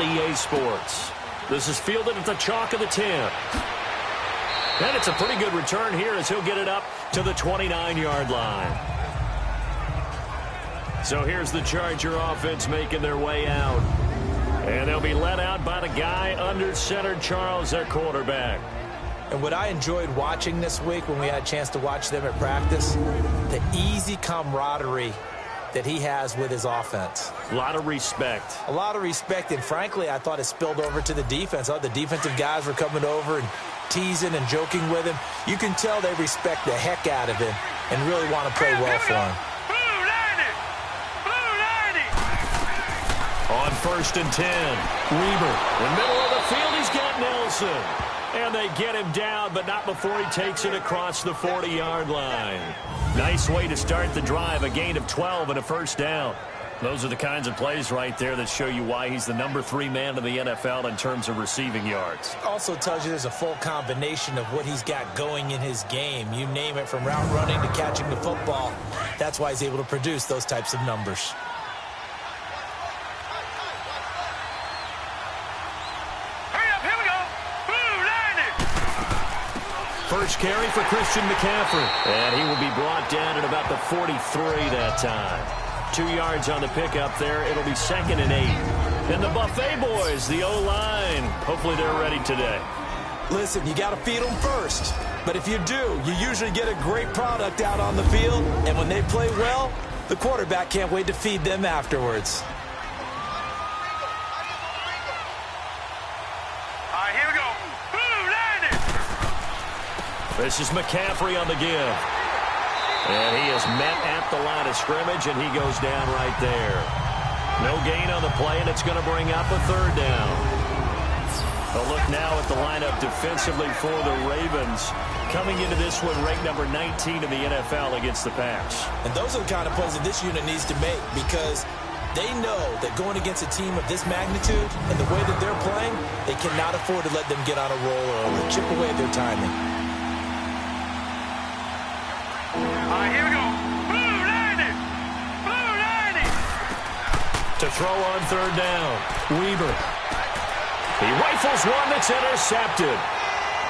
on EA Sports. This is fielded at the chalk of the 10. And it's a pretty good return here as he'll get it up to the 29-yard line. So here's the Charger offense making their way out. And they'll be led out by the guy under center, Charles, their quarterback. And what I enjoyed watching this week when we had a chance to watch them at practice, the easy camaraderie that he has with his offense. A lot of respect. A lot of respect, and frankly, I thought it spilled over to the defense. The defensive guys were coming over and teasing and joking with him. You can tell they respect the heck out of him and really want to play well for him. On 1st and 10, Weber. In the middle of the field, he's got Nelson. And they get him down, but not before he takes it across the 40-yard line. Nice way to start the drive, a gain of 12 and a first down. Those are the kinds of plays right there that show you why he's the number 3 man in the NFL in terms of receiving yards. Also tells you there's a full combination of what he's got going in his game. You name it, from route running to catching the football. That's why he's able to produce those types of numbers. First carry for Christian McCaffrey. And he will be brought down at about the 43 that time. 2 yards on the pickup there. It'll be 2nd and 8. And the Buffet boys, the O-line, hopefully they're ready today. Listen, you got to feed them first. But if you do, you usually get a great product out on the field. And when they play well, the quarterback can't wait to feed them afterwards. This is McCaffrey on the give. And he is met at the line of scrimmage, and he goes down right there. No gain on the play, and it's going to bring up a 3rd down. A look now at the lineup defensively for the Ravens. Coming into this one, ranked number 19 in the NFL against the pass. And those are the kind of plays that this unit needs to make, because they know that going against a team of this magnitude and the way that they're playing, they cannot afford to let them get on a roll or chip away at their timing. Here we go. Blue 90. To throw on 3rd down, Weber. He rifles one that's intercepted.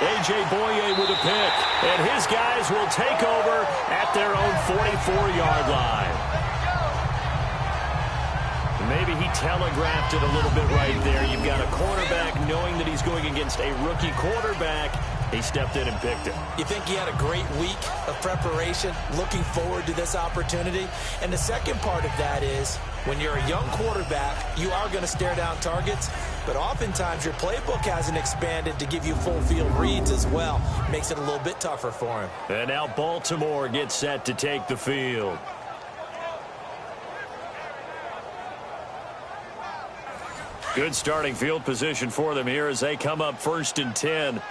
A.J. Boye with a pick, and his guys will take over at their own 44-yard line. Maybe he telegraphed it a little bit right there. You've got a quarterback knowing that he's going against a rookie quarterback. He stepped in and picked it. You think he had a great week of preparation, looking forward to this opportunity? And the second part of that is, when you're a young quarterback, you are going to stare down targets, but oftentimes your playbook hasn't expanded to give you full field reads as well. Makes it a little bit tougher for him. And now Baltimore gets set to take the field. Good starting field position for them here as they come up 1st and 10.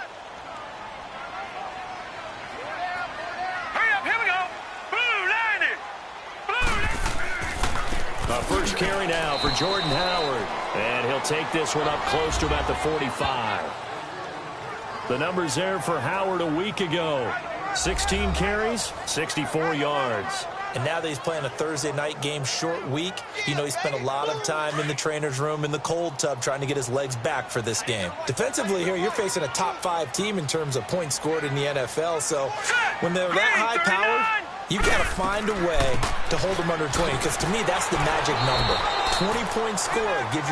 First carry now for Jordan Howard. And he'll take this one up close to about the 45. The numbers there for Howard a week ago. 16 carries, 64 yards. And now that he's playing a Thursday night game, short week, you know he spent a lot of time in the trainer's room, in the cold tub, trying to get his legs back for this game. Defensively here, you're facing a top 5 team in terms of points scored in the NFL. So when they're that high-powered, you've got to find a way to hold them under 20, because to me, that's the magic number. 20-point score, you give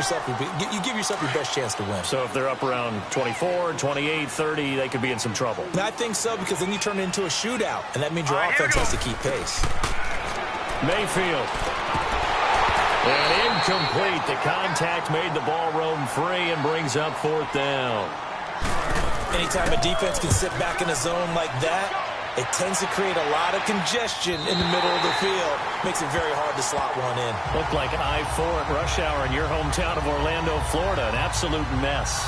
yourself your best chance to win. So if they're up around 24, 28, 30, they could be in some trouble. And I think so, because then you turn it into a shootout, and that means your offense has to keep pace. Mayfield. And incomplete. The contact made the ball roam free and brings up 4th down. Anytime a defense can sit back in a zone like that, it tends to create a lot of congestion in the middle of the field. Makes it very hard to slot one in. Looked like I-4 at rush hour in your hometown of Orlando, Florida. An absolute mess.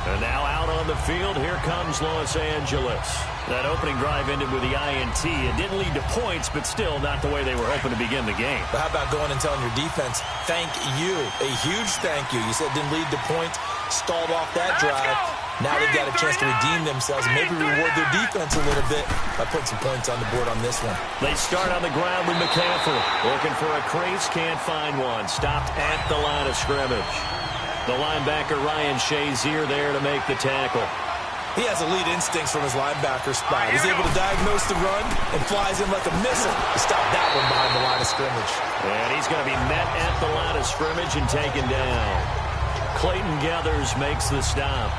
And now out on the field, here comes Los Angeles. That opening drive ended with the INT. It didn't lead to points, but still not the way they were hoping to begin the game. But how about going and telling your defense, thank you, a huge thank you. You said it didn't lead to points, stalled off that drive. Now they've got a chance to redeem themselves and maybe reward their defense a little bit by putting some points on the board on this one. They start on the ground with McCaffrey. Looking for a crease, can't find one. Stopped at the line of scrimmage. The linebacker Ryan Shazier there to make the tackle. He has elite instincts from his linebacker spot. He's able to diagnose the run and flies in like a missile to stop that one behind the line of scrimmage. And he's going to be met at the line of scrimmage and taken down. Clayton Geathers makes the stop.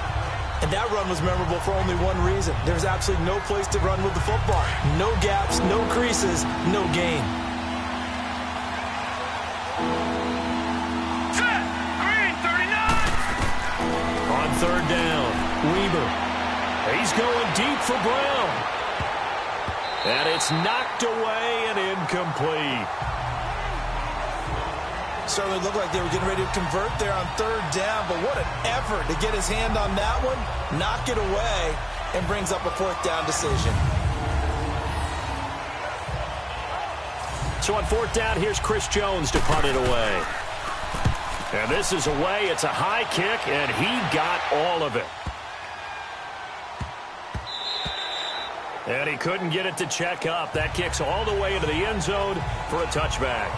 And that run was memorable for only one reason. There's absolutely no place to run with the football. No gaps, no creases, no gain. Set. Green 39. On third down, Weber. He's going deep for Brown. And it's knocked away and incomplete. Certainly looked like they were getting ready to convert there on third down, but what an effort to get his hand on that one, knock it away, and brings up a fourth down decision. So on fourth down, here's Chris Jones to punt it away. And this is away. It's a high kick, and he got all of it. And he couldn't get it to check up. That kicks all the way into the end zone for a touchback.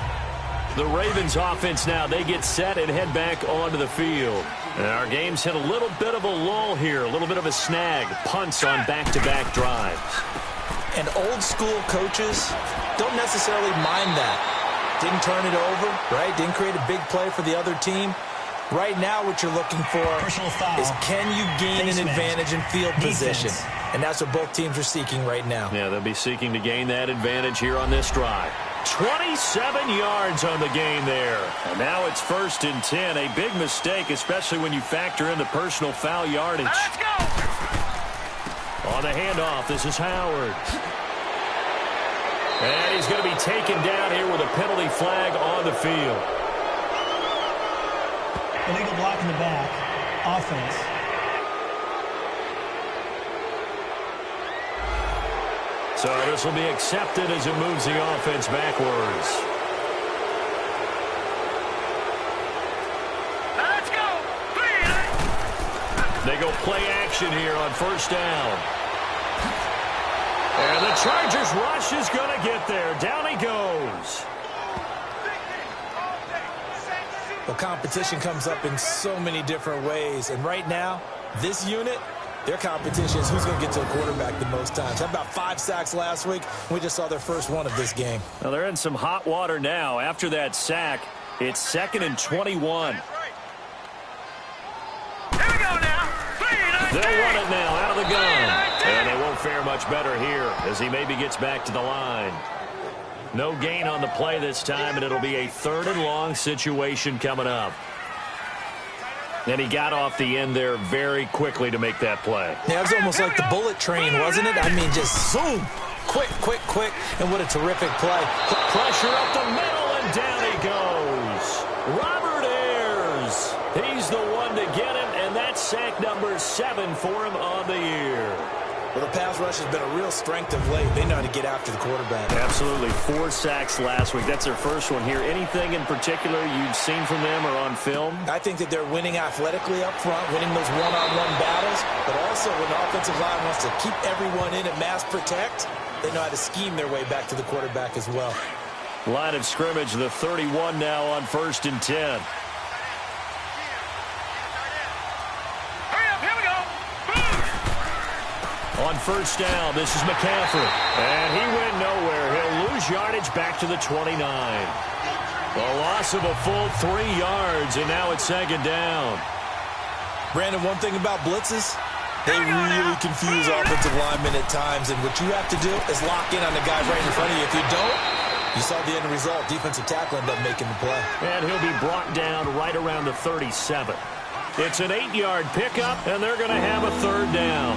The Ravens offense now, they get set and head back onto the field. And our game's hit a little bit of a lull here, a little bit of a snag. Punts on back-to-back drives. And old school coaches don't necessarily mind that. Didn't turn it over, right? Didn't create a big play for the other team. Right now what you're looking for is can you gain an advantage in field position? And that's what both teams are seeking right now. Yeah, they'll be seeking to gain that advantage here on this drive. 27 yards on the gain there. And now it's 1st and 10. A big mistake, especially when you factor in the personal foul yardage. Let's go. On the handoff, this is Howard. And he's going to be taken down here with a penalty flag on the field. Illegal block in the back. Offense. So this will be accepted as it moves the offense backwards. Let's go. They go play action here on first down. And the Chargers rush is going to get there. Down he goes. Well, competition comes up in so many different ways. And right now, this unit, their competition is who's going to get to the quarterback the most times. How about 5 sacks last week? We just saw their first one of this game. Well, they're in some hot water now. After that sack, it's 2nd and 21. Here we go now. They'll run it now out of the gun. And they won't fare much better here as he maybe gets back to the line. No gain on the play this time, and it'll be a 3rd and long situation coming up. And he got off the end there very quickly to make that play. Yeah, it was almost like the bullet train, wasn't it? I mean, just zoom. Quick, quick, quick. And what a terrific play. Pressure up the middle, and down he goes. Robert Ayers. He's the one to get him, and that's sack number 7 for him on the year. Well, the pass rush has been a real strength of late. They know how to get after the quarterback. Absolutely. 4 sacks last week. That's their first one here. Anything in particular you've seen from them or on film? I think that they're winning athletically up front, winning those one-on-one battles, but also when the offensive line wants to keep everyone in and mass protect, they know how to scheme their way back to the quarterback as well. Line of scrimmage, the 31 now on 1st and 10. On first down, this is McCaffrey. And he went nowhere. He'll lose yardage back to the 29. A loss of a full 3 yards, and now it's 2nd down. Brandon, one thing about blitzes, they really confuse offensive linemen at times, and what you have to do is lock in on the guys right in front of you. If you don't, you saw the end result. Defensive tackle ended up making the play. And he'll be brought down right around the 37. It's an 8-yard pickup, and they're going to have a 3rd down.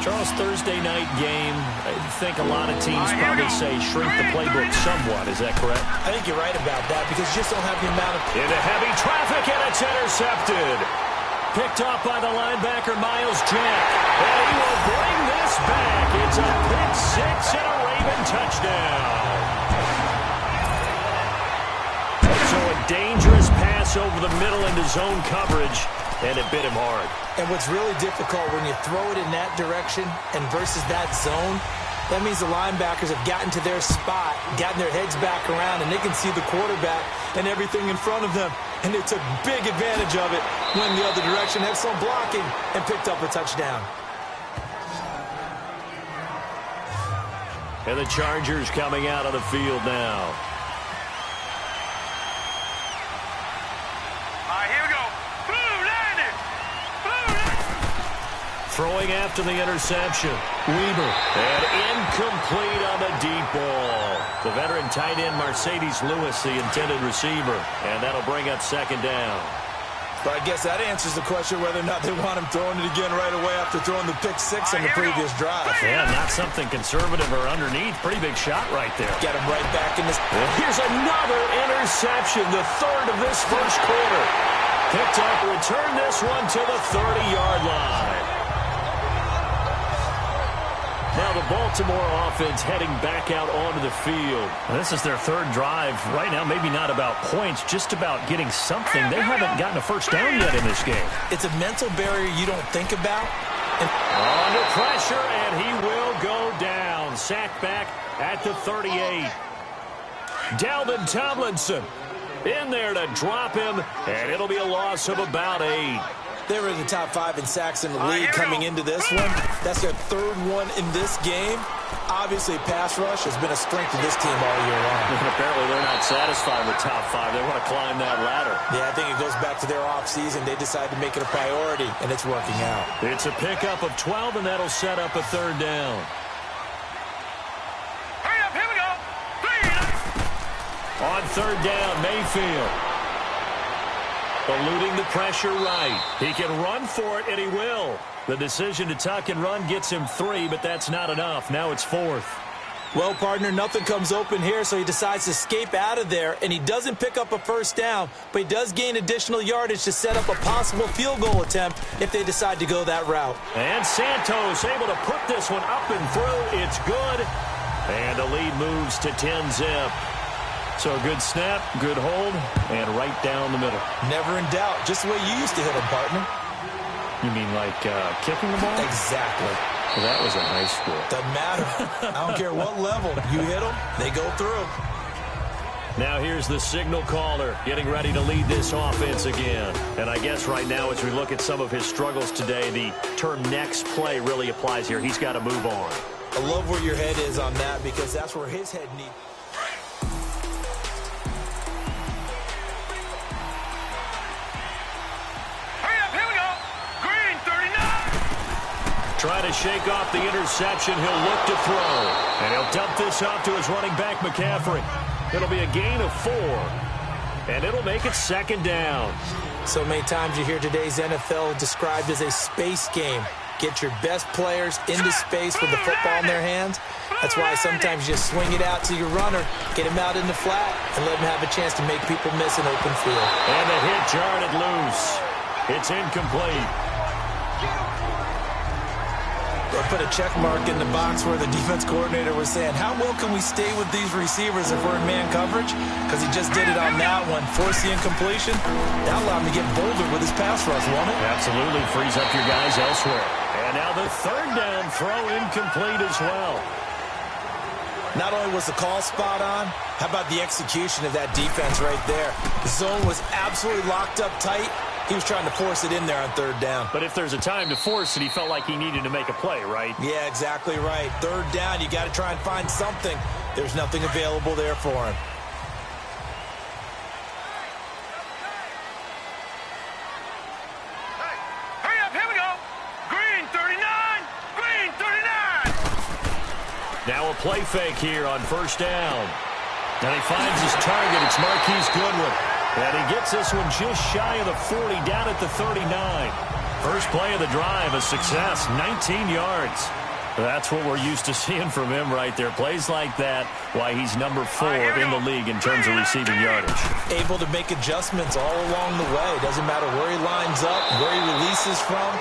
Charles, Thursday night game, I think a lot of teams probably say shrink the playbook somewhat. Is that correct? I think you're right about that because you just don't have the amount of... Into heavy traffic, and it's intercepted. Picked off by the linebacker, Miles Jack. And he will bring this back. It's a pick 6 and a Raven touchdown. So a dangerous pass over the middle into zone coverage. And it bit him hard. And what's really difficult when you throw it in that direction and versus that zone That means the linebackers have gotten to their spot, gotten their heads back around, and they can see the quarterback and everything in front of them. And they took big advantage of it, went the other direction, had some blocking, and picked up a touchdown. And the Chargers coming out of the field now. Here we go. Blue landed. Throwing after the interception. Weber. And incomplete on the deep ball. The veteran tight end Mercedes Lewis, the intended receiver. And that'll bring up second down. But I guess that answers the question whether or not they want him throwing it again right away after throwing the pick six on the previous drive. Yeah, not something conservative or underneath. Pretty big shot right there. Get him right back in this. Here's another interception, the third of this first quarter. Picked up, return this one to the 30-yard line. Now the Baltimore offense heading back out onto the field. Well, this is their third drive. Right now, maybe not about points, just about getting something. They haven't gotten a first down yet in this game. It's a mental barrier you don't think about. Under pressure, and he will go down. Sacked back at the 38. Dalvin Tomlinson in there to drop him, and it'll be a loss of about 8. They were in the top 5 in sacks in the league coming into this one. That's their third one in this game. Obviously, pass rush has been a strength of this team all year long. Apparently, they're not satisfied with top 5. They want to climb that ladder. Yeah, I think it goes back to their offseason. They decided to make it a priority, and it's working out. It's a pickup of 12, and that'll set up a third down. Hurry up, here we go. On third down, Mayfield. Eluding the pressure right. He can run for it, and he will. The decision to tuck and run gets him 3, but that's not enough. Now it's 4th. Well, partner, nothing comes open here, so he decides to escape out of there, and he doesn't pick up a first down, but he does gain additional yardage to set up a possible field goal attempt if they decide to go that route. And Santos able to put this one up and through. It's good. And the lead moves to 10-zip. So a good snap, good hold, and right down the middle. Never in doubt. Just the way you used to hit them, partner. You mean like kicking the ball? Exactly. Well, that was a high school. Doesn't matter. I don't care what level. You hit them, they go through. Now here's the signal caller getting ready to lead this offense again. And I guess right now as we look at some of his struggles today, the term next play really applies here. He's got to move on. I love where your head is on that because that's where his head needs. Trying to shake off the interception. He'll look to throw. And he'll dump this off to his running back, McCaffrey. It'll be a gain of 4. And it'll make it second down. So many times you hear today's NFL described as a space game. Get your best players into space with the football in their hands. That's why sometimes you just swing it out to your runner, get him out in the flat, and let him have a chance to make people miss an open field. And the hit jarred loose. It's incomplete. They put a check mark in the box where the defense coordinator was saying, how well can we stay with these receivers if we're in man coverage? Because he just did it on that one. Force the incompletion. That allowed him to get bolder with his pass rush, won't it? Absolutely. Frees up your guys elsewhere. And now the third down throw incomplete as well. Not only was the call spot on, how about the execution of that defense right there? The zone was absolutely locked up tight. He was trying to force it in there on third down. But if there's a time to force it, he felt like he needed to make a play, right? Yeah, exactly right. Third down, you got to try and find something. There's nothing available there for him. Hey, hurry up, here we go. Green 39, green 39. Now a play fake here on first down. And he finds his target. It's Marquise Goodwin. And he gets this one just shy of the 40, down at the 39. First play of the drive, a success, 19 yards. That's what we're used to seeing from him right there. Plays like that, why he's number 4 in the league in terms of receiving yardage. Able to make adjustments all along the way. Doesn't matter where he lines up, where he releases from.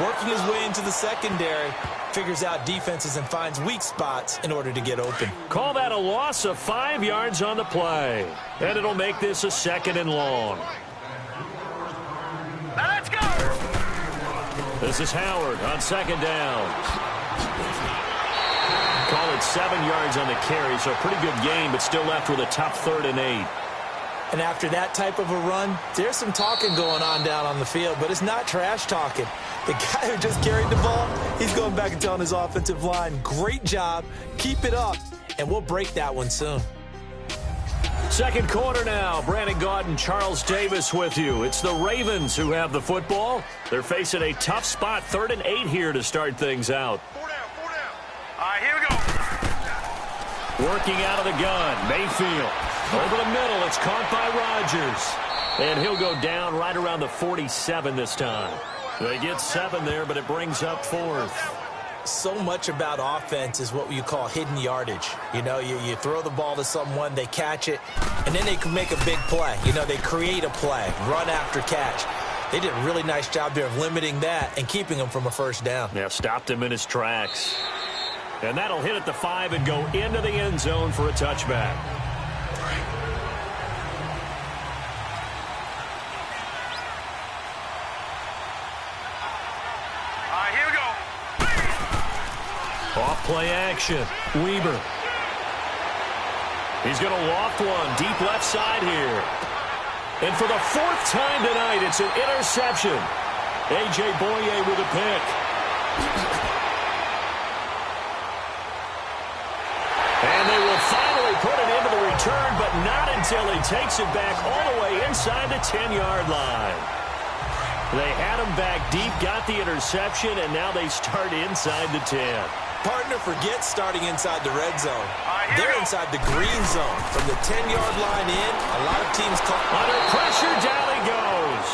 Working his way into the secondary, figures out defenses and finds weak spots in order to get open. Call that a loss of 5 yards on the play. And it'll make this a second and long. Now let's go. This is Howard on second down. call it 7 yards on the carry, so a pretty good gain, but still left with a tough 3rd and 8. And after that type of a run, there's some talking going on down on the field, but it's not trash talking. The guy who just carried the ball, he's going back and telling his offensive line, great job, keep it up, and we'll break that one soon. Second quarter now. Brandon Gaudin and Charles Davis with you. It's the Ravens who have the football. They're facing a tough spot, 3rd and 8 here to start things out. 4 down, 4 down. All right, here we go. Working out of the gun, Mayfield. Over the middle, it's caught by Rodgers. And he'll go down right around the 47 this time. They get 7 there, but it brings up 4th. So much about offense is what you call hidden yardage. You know, you throw the ball to someone, they catch it, and then they can make a big play. You know, they create a play, run after catch. They did a really nice job there of limiting that and keeping him from a first down. Yeah, stopped him in his tracks. And that'll hit at the 5 and go into the end zone for a touchback. Off play action. Weber. He's going to loft one deep left side here. And for the 4th time tonight, it's an interception. A.J. Boye with a pick. And they will finally put it into the return, but not until he takes it back all the way inside the 10-yard line. They had him back deep, got the interception, and now they start inside the 10. Partner forgets starting inside the red zone. They're inside the green zone. From the 10-yard line in, a lot of teams call. Under pressure, down he goes.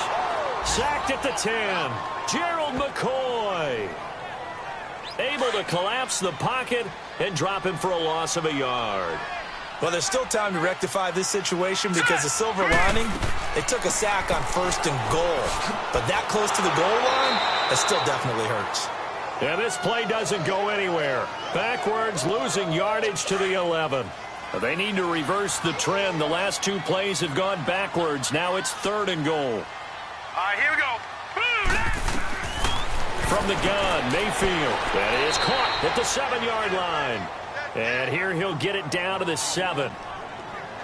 Sacked at the 10. Gerald McCoy. Able to collapse the pocket and drop him for a loss of a yard. Well, there's still time to rectify this situation because the silver lining, they took a sack on 1st and goal. But that close to the goal line, that still definitely hurts. And this play doesn't go anywhere. Backwards, losing yardage to the 11. They need to reverse the trend. The last 2 plays have gone backwards. Now it's 3rd and goal. All right, here we go. From the gun, Mayfield. That is caught at the 7-yard line. And here he'll get it down to the 7.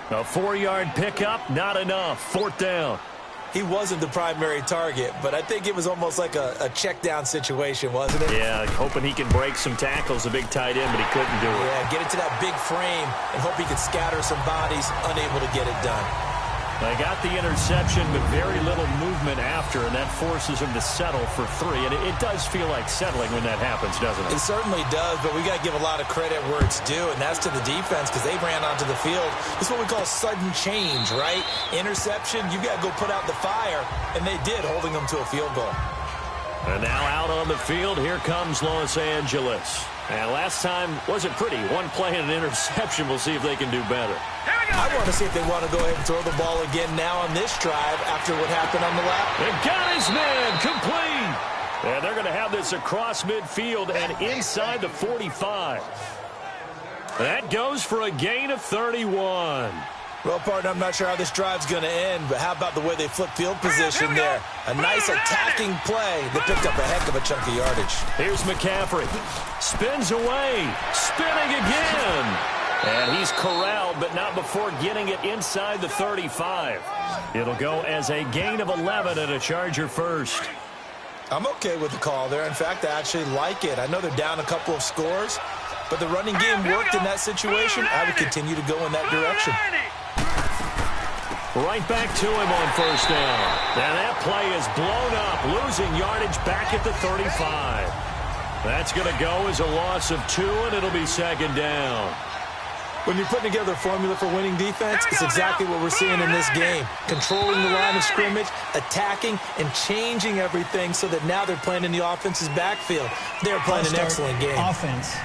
A 4-yard pickup, not enough. 4th down. He wasn't the primary target, but I think it was almost like a check down situation, wasn't it? Yeah, hoping he can break some tackles, a big tight end, but he couldn't do it. Yeah, get it to that big frame and hope he could scatter some bodies, unable to get it done. They got the interception, but very little movement after, and that forces him to settle for 3. And it does feel like settling when that happens, doesn't it? It certainly does, but we got to give a lot of credit where it's due, and that's to the defense because they ran onto the field. This is what we call sudden change, right? Interception, you got to go put out the fire, and they did, holding them to a field goal. And now out on the field, here comes Los Angeles. And last time wasn't pretty. 1 play and an interception. We'll see if they can do better. I want to see if they want to go ahead and throw the ball again now on this drive after what happened on the lap. They got his man complete. And they're going to have this across midfield and inside the 45. That goes for a gain of 31. Well, partner, I'm not sure how this drive's going to end, but how about the way they flip field position there? A nice attacking play that picked up a heck of a chunk of yardage. Here's McCaffrey. Spins away. Spinning again. And he's corralled, but not before getting it inside the 35. It'll go as a gain of 11 and a Charger first. I'm okay with the call there. In fact, I actually like it. I know they're down a couple of scores, but the running game worked in that situation. I would continue to go in that direction. Right back to him on 1st down. And that play is blown up, losing yardage back at the 35. That's going to go as a loss of 2, and it'll be 2nd down. When you're putting together a formula for winning defense, it's exactly what we're seeing in this game. Controlling the line of scrimmage, attacking, and changing everything so that now they're playing in the offense's backfield. They're playing an excellent game. Offense.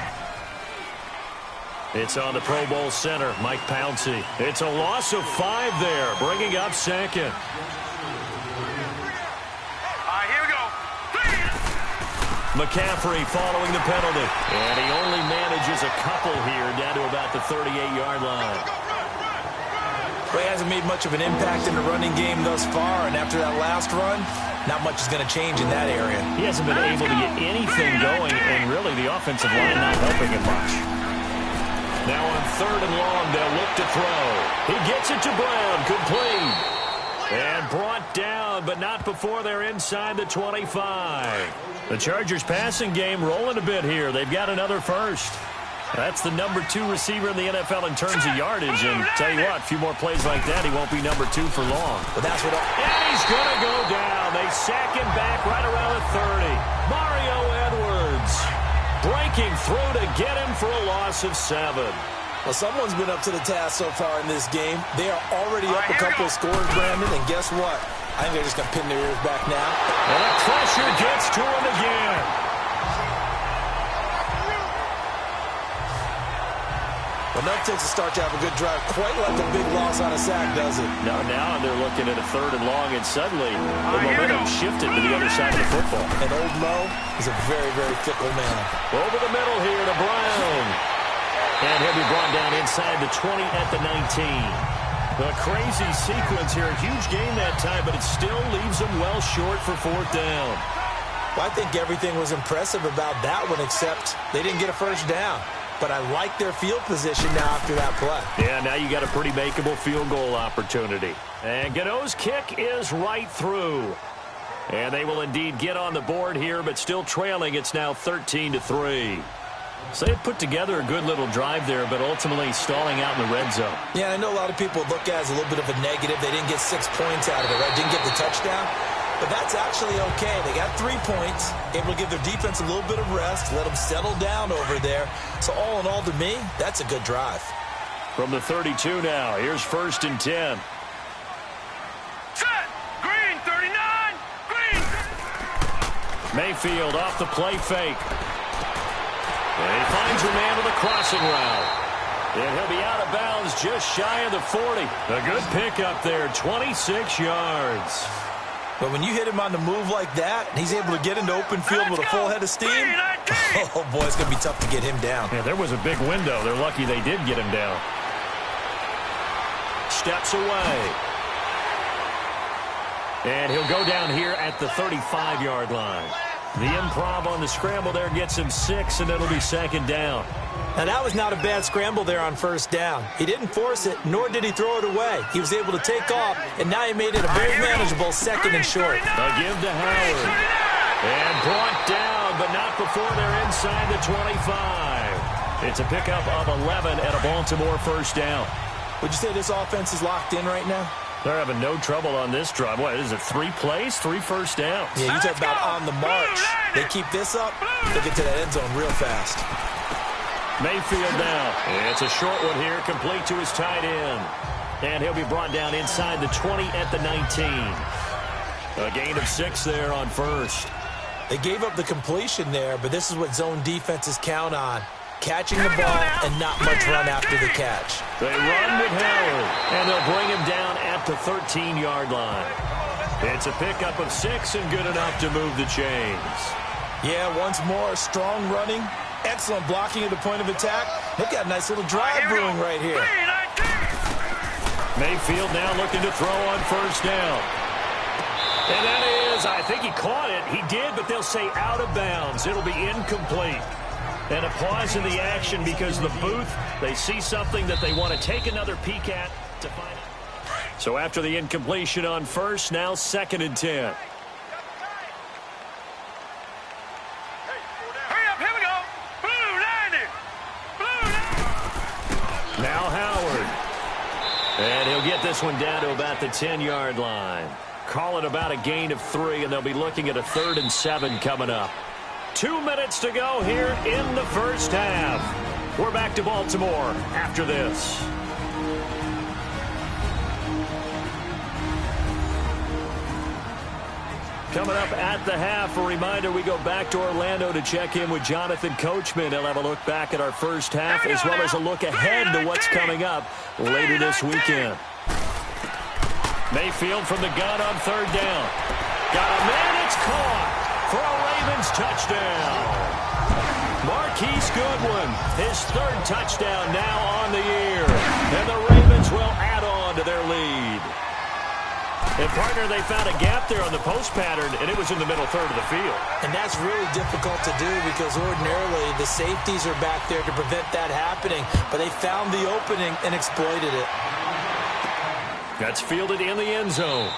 It's on the Pro Bowl center, Mike Pouncey. It's a loss of 5 there, bringing up 2nd. All right, here we go. McCaffrey following the penalty. And he only manages a couple here down to about the 38-yard line. Well, he hasn't made much of an impact in the running game thus far, and after that last run, not much is going to change in that area. He hasn't been able to get anything going, and really the offensive line not helping him much. Now on 3rd and long, they'll look to throw. He gets it to Brown, complete. And brought down, but not before they're inside the 25. The Chargers passing game rolling a bit here. They've got another first. That's the number 2 receiver in the NFL in terms of yardage. And tell you what, a few more plays like that, he won't be number 2 for long. But that's what. And he's going to go down. They sack him back right around the 30. Mario Edwards breaking through to get him for a loss of 7. Well, someone's been up to the task so far in this game. They are already up a couple of scores, Brandon, and guess what? I think they're just going to pin their ears back now. And the pressure gets to him again. Enough takes a start to have a good drive. Quite like the big loss on a sack, does it? Now they're looking at a 3rd and long, and suddenly the momentum shifted to the other side of the football. And Old Mo is a very, very fickle man. Over the middle here to Brown. And he'll be brought down inside the 20 at the 19. A crazy sequence here. A huge game that time, but it still leaves them well short for 4th down. Well, I think everything was impressive about that one, except they didn't get a first down. But I like their field position now after that play. Yeah, now you got a pretty makeable field goal opportunity. And Gano's kick is right through. And they will indeed get on the board here, but still trailing. It's now 13-3. So they put together a good little drive there, but ultimately stalling out in the red zone. Yeah, I know a lot of people look at it as a little bit of a negative. They didn't get 6 points out of it, right? Didn't get the touchdown. But that's actually okay. They got 3 points, able to give their defense a little bit of rest, let them settle down over there. So all in all, to me, that's a good drive. From the 32 now, here's 1st and 10. Set. Green, 39. Green. Mayfield off the play fake. And he finds a man with a crossing route. And he'll be out of bounds just shy of the 40. A good pickup there, 26 yards. But when you hit him on the move like that, and he's able to get into open field with a full head of steam, oh, boy, it's going to be tough to get him down. Yeah, there was a big window. They're lucky they did get him down. Steps away. And he'll go down here at the 35-yard line. The improv on the scramble there gets him 6, and it'll be 2nd down. Now, that was not a bad scramble there on 1st down. He didn't force it, nor did he throw it away. He was able to take off, and now he made it a very manageable 2nd and short. A give to Howard. And brought down, but not before they're inside the 25. It's a pickup of 11 at a Baltimore 1st down. Would you say this offense is locked in right now? They're having no trouble on this drive. What is it, 3 plays, 3 first downs? Yeah, you talk about on the march. They keep this up, they'll get to that end zone real fast. Mayfield now. It's a short one here, complete to his tight end. And he'll be brought down inside the 20 at the 19. A gain of 6 there on 1st. They gave up the completion there, but this is what zone defenses count on. Catching the ball and not much run after the catch. They run with Howard, and they'll bring him down at the 13-yard line. It's a pickup of 6 and good enough to move the chains. Yeah, once more, strong running, excellent blocking at the point of attack. They've got a nice little drive brewing right here. Mayfield now looking to throw on 1st down. And that is, I think he caught it. He did, but they'll say out of bounds. It'll be incomplete. And a pause in the action because the booth, they see something that they want to take another peek at to find it. So after the incompletion on 1st, now 2nd and 10. Hurry up, here we go. Blue, 90. Blue. Now Howard. And he'll get this one down to about the 10-yard line. Call it about a gain of 3, and they'll be looking at a 3rd and 7 coming up. 2 minutes to go here in the 1st half. We're back to Baltimore after this. Coming up at the half, a reminder, we go back to Orlando to check in with Jonathan Coachman. He'll have a look back at our 1st half as well as a look ahead to what's coming up later this weekend. Mayfield from the gun on 3rd down. Got a man, it's caught for a Ravens touchdown. Marquise Goodwin, his 3rd touchdown now on the year. And the Ravens will add on to their lead. And, partner, they found a gap there on the post pattern, and it was in the middle third of the field. And that's really difficult to do because ordinarily the safeties are back there to prevent that happening. But they found the opening and exploited it. That's fielded in the end zone.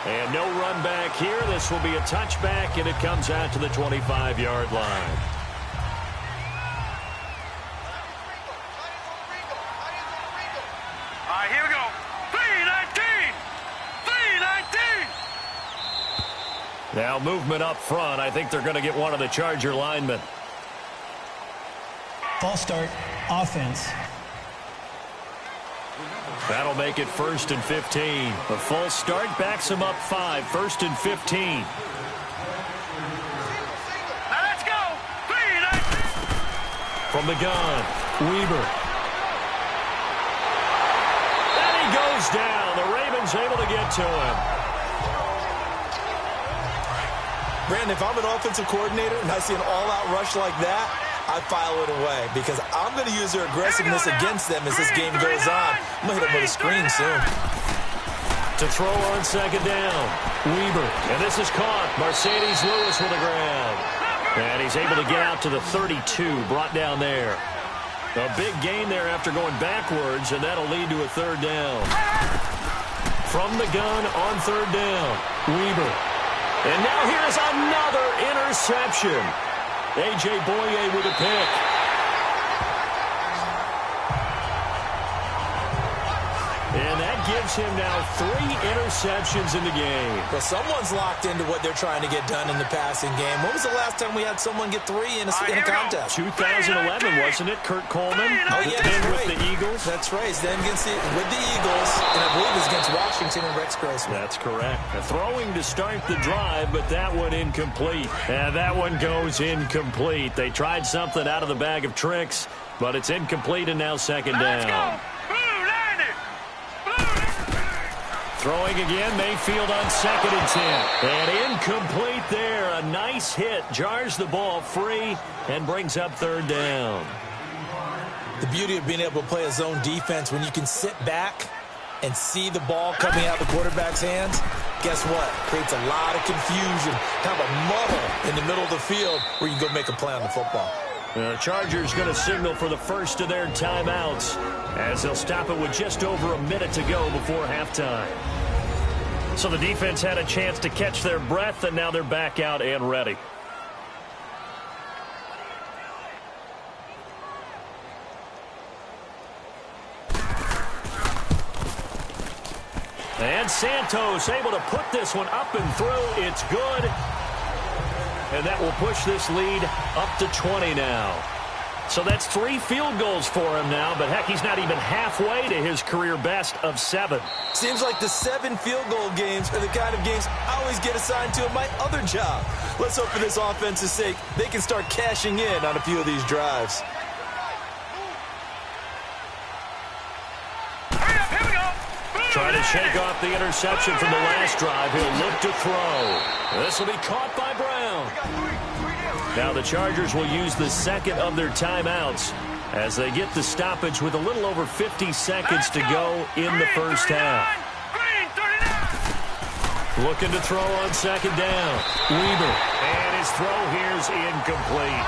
And no run back here. This will be a touchback, and it comes out to the 25-yard line. All right, here we go. 3-19. 3-19. Now movement up front. I think they're going to get one of the Charger linemen. False start, offense. That'll make it 1st and 15. The false start backs him up 5. 1st and 15. Now let's go. 3-19. From the gun, Weber. And he goes down. The Ravens able to get to him. Brandon, if I'm an offensive coordinator and I see an all-out rush like that, I file it away because I'm going to use their aggressiveness against them as this game goes on. I'm going to hit them with a screen soon. To throw on second down, Weber. And this is caught. Mercedes Lewis with a grab. And he's able to get out to the 32, brought down there. A big gain there after going backwards, and that'll lead to a 3rd down. From the gun on 3rd down, Weber. And now here's another interception. A.J. Boye with a pick. And that gives him now 3 interceptions in the game. Well, someone's locked into what they're trying to get done in the passing game. When was the last time we had someone get 3 in a contest? 2011, wasn't it? Kurt Coleman. Oh, yeah, then right. with the Eagles. That's right. Then with the Eagles, and I believe it was against Washington and Rex Grossman. That's correct. A throwing to start the drive, but that one incomplete. And that one goes incomplete. They tried something out of the bag of tricks, but it's incomplete and now 2nd down. Throwing again, Mayfield on 2nd and 10. And incomplete there. A nice hit. Jars the ball free and brings up 3rd down. The beauty of being able to play a zone defense when you can sit back and see the ball coming out of the quarterback's hands, guess what? Creates a lot of confusion, kind of a muddle in the middle of the field where you can go make a play on the football. The Chargers going to signal for the first of their timeouts as they'll stop it with just over a minute to go before halftime. So the defense had a chance to catch their breath, and now they're back out and ready. And Santos able to put this one up and through. It's good. And that will push this lead up to 20 now. So that's 3 field goals for him now, but heck, he's not even halfway to his career best of 7. Seems like the 7 field goal games are the kind of games I always get assigned to in my other job. Let's hope for this offense's sake they can start cashing in on a few of these drives. Trying to shake off the interception from the last drive. He'll look to throw. This will be caught by Brown. Now the Chargers will use the 2nd of their timeouts as they get the stoppage with a little over 50 seconds to go in the first half. Looking to throw on 2nd down. Weber. And his throw here's incomplete.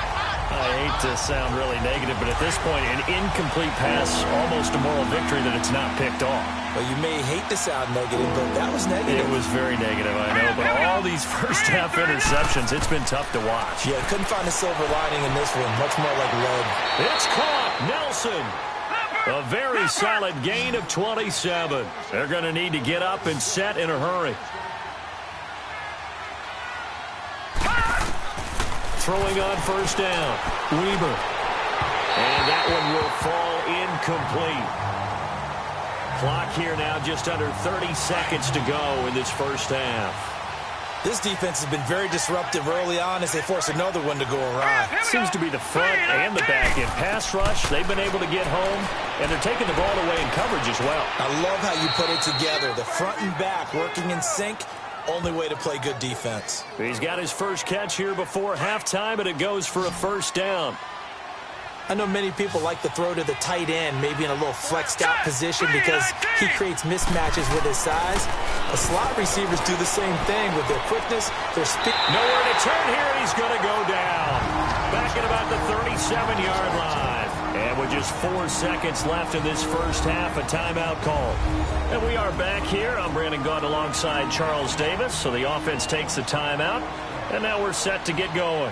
I hate to sound really negative, but at this point, an incomplete pass, almost a moral victory that it's not picked off. Well, you may hate to sound negative, but that was negative. It was very negative, I know, but all these first-half interceptions, it's been tough to watch. Yeah, couldn't find a silver lining in this one. Much more like lead. It's caught. Nelson. A very solid gain of 27. They're going to need to get up and set in a hurry. Throwing on 1st down. Weber. And that one will fall incomplete. Clock here now just under 30 seconds to go in this first half. This defense has been very disruptive early on as they force another one to go awry. Seems to be the front and the back end. Pass rush, they've been able to get home, and they're taking the ball away in coverage as well. I love how you put it together. The front and back working in sync. Only way to play good defense. He's got his first catch here before halftime, and it goes for a 1st down. I know many people like to throw to the tight end, maybe in a little flexed out position because he creates mismatches with his size. The slot receivers do the same thing with their quickness, their speed. Nowhere to turn here, and he's going to go down. Back at about the 37-yard line. And with just 4 seconds left in this first half, a timeout call. And we are back here. I'm Brandon Gaudin alongside Charles Davis. So the offense takes a timeout. And now we're set to get going.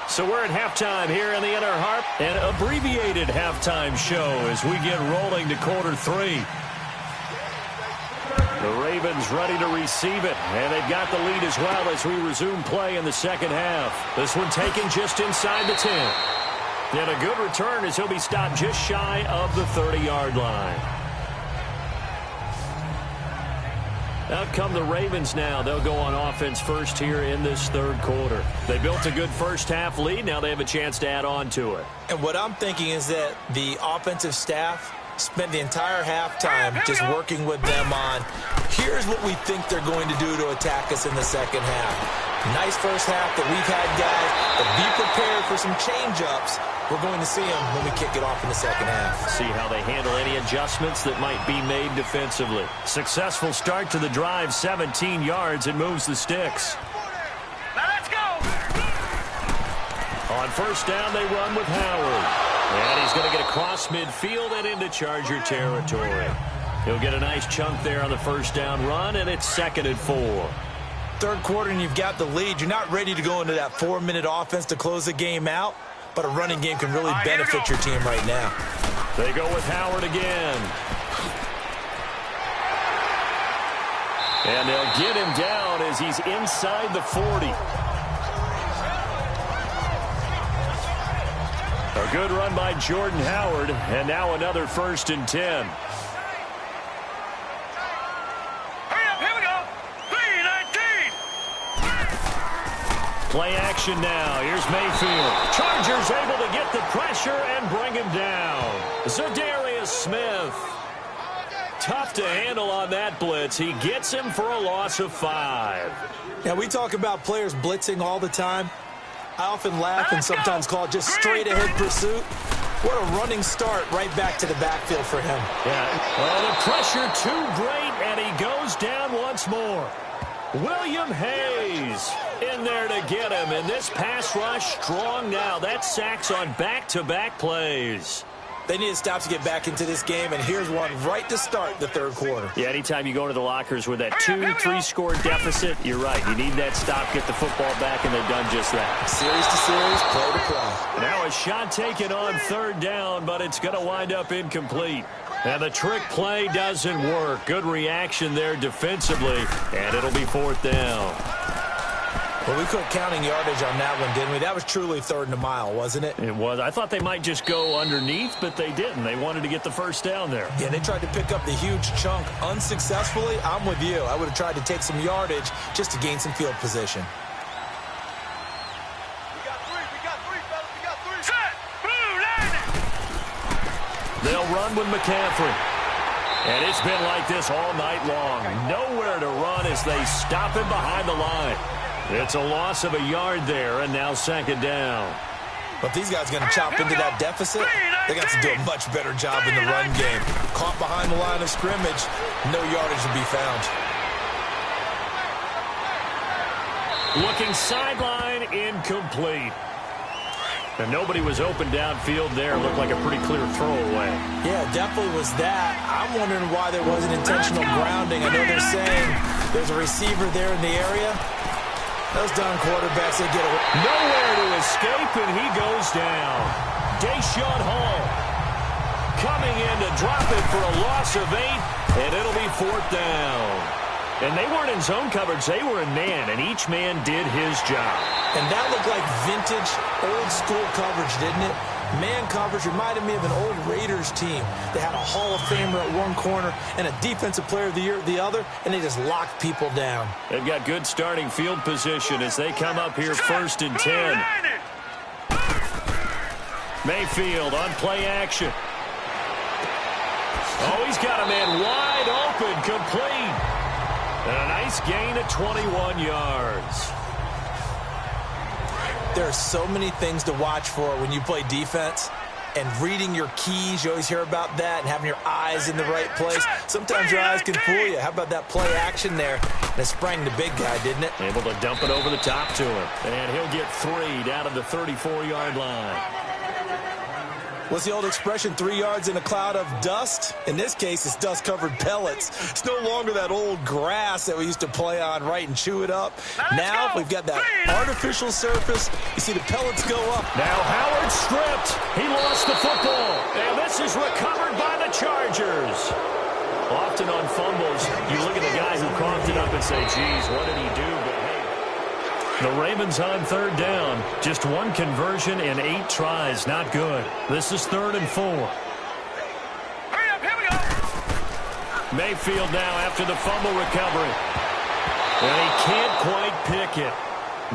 So we're at halftime here in the Inner Harp, an abbreviated halftime show as we get rolling to quarter 3. The Ravens ready to receive it, and they've got the lead as well as we resume play in the second half. This one taken just inside the 10. And a good return as he'll be stopped just shy of the 30-yard line. Out come the Ravens now. They'll go on offense first here in this third quarter. They built a good first half lead. Now they have a chance to add on to it. And what I'm thinking is that the offensive staff spent the entire halftime just working with them on, here's what we think they're going to do to attack us in the second half. Nice first half that we've had, guys, but be prepared for some change-ups. We're going to see them when we kick it off in the second half. See how they handle any adjustments that might be made defensively. Successful start to the drive, 17 yards, and moves the sticks. Now let's go. On first down, they run with Howard. And he's going to get across midfield and into Charger territory. He'll get a nice chunk there on the first down run, and it's 2nd and 4. Third quarter, and you've got the lead. You're not ready to go into that 4-minute offense to close the game out. But a running game can really benefit your team right now. They go with Howard again. And they'll get him down as he's inside the 40. A good run by Jordan Howard. And now another 1st and 10. Play action now. Here's Mayfield. Chargers able to get the pressure and bring him down. Za'Darius Smith. Tough to handle on that blitz. He gets him for a loss of 5. Yeah, we talk about players blitzing all the time. I often laugh and sometimes call it just straight-ahead pursuit. What a running start right back to the backfield for him. Yeah. Well, the pressure too great, and he goes down once more. William Hayes in there to get him, and this pass rush strong now. That's sacks on back-to-back plays. They need to stop to get back into this game, and here's one right to start the third quarter. Yeah, anytime you go into the lockers with that 2-3-score deficit, you're right. You need that stop, get the football back, and they've done just that. Series to series, play to play. Now a shot taken on third down, but it's going to wind up incomplete. And the trick play doesn't work. Good reaction there defensively, and it'll be 4th down. Well, we quit counting yardage on that one, didn't we? That was truly 3rd and a mile, wasn't it? It was. I thought they might just go underneath, but they didn't. They wanted to get the first down there. Yeah, they tried to pick up the huge chunk unsuccessfully. I'm with you. I would have tried to take some yardage just to gain some field position. We got three, fellas. We got 3. Set. Blue line. They'll run with McCaffrey. And it's been like this all night long. Nowhere to run as they stop him behind the line. It's a loss of a yard there, and now 2nd down. But if these guys are going to chop into that deficit, they got to do a much better job in the run game. Caught behind the line of scrimmage, no yardage to be found. Looking sideline, incomplete. And nobody was open downfield there. Looked like a pretty clear throwaway. Yeah, definitely was that. I'm wondering why there wasn't intentional grounding. I know they're saying there's a receiver there in the area. Those down quarterbacks, they get away. Nowhere to escape, and he goes down. Deshaun Hall coming in to drop it for a loss of 8, and it'll be 4th down. And they weren't in zone coverage. They were in man, and each man did his job. And that looked like vintage, old-school coverage, didn't it? Man coverage reminded me of an old Raiders team. They had a Hall of Famer at one corner and a Defensive Player of the Year at the other, and they just locked people down. They've got good starting field position as they come up here 1st and 10. Mayfield on play action. Oh, he's got a man wide open, complete. And a nice gain of 21 yards. There are so many things to watch for when you play defense. And reading your keys, you always hear about that, and having your eyes in the right place. Sometimes your eyes can fool you. How about that play action there? That sprang the big guy, didn't it? Able to dump it over the top to him. And he'll get 3 down to the 34-yard line. What's the old expression, 3 yards in a cloud of dust? In this case, it's dust-covered pellets. It's no longer that old grass that we used to play on, right, and chew it up. Now we've got that artificial surface. You see the pellets go up. Now Howard stripped. He lost the football. And this is recovered by the Chargers. Often on fumbles, you look at the guy who coughed it up and say, geez, what did he do? But hey. The Ravens on 3rd down. Just 1 conversion in 8 tries. Not good. This is 3rd and 4. Hurry up, here we go. Mayfield now after the fumble recovery. And he can't quite pick it.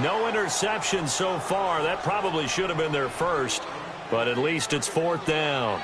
No interception so far. That probably should have been their first. But at least it's 4th down.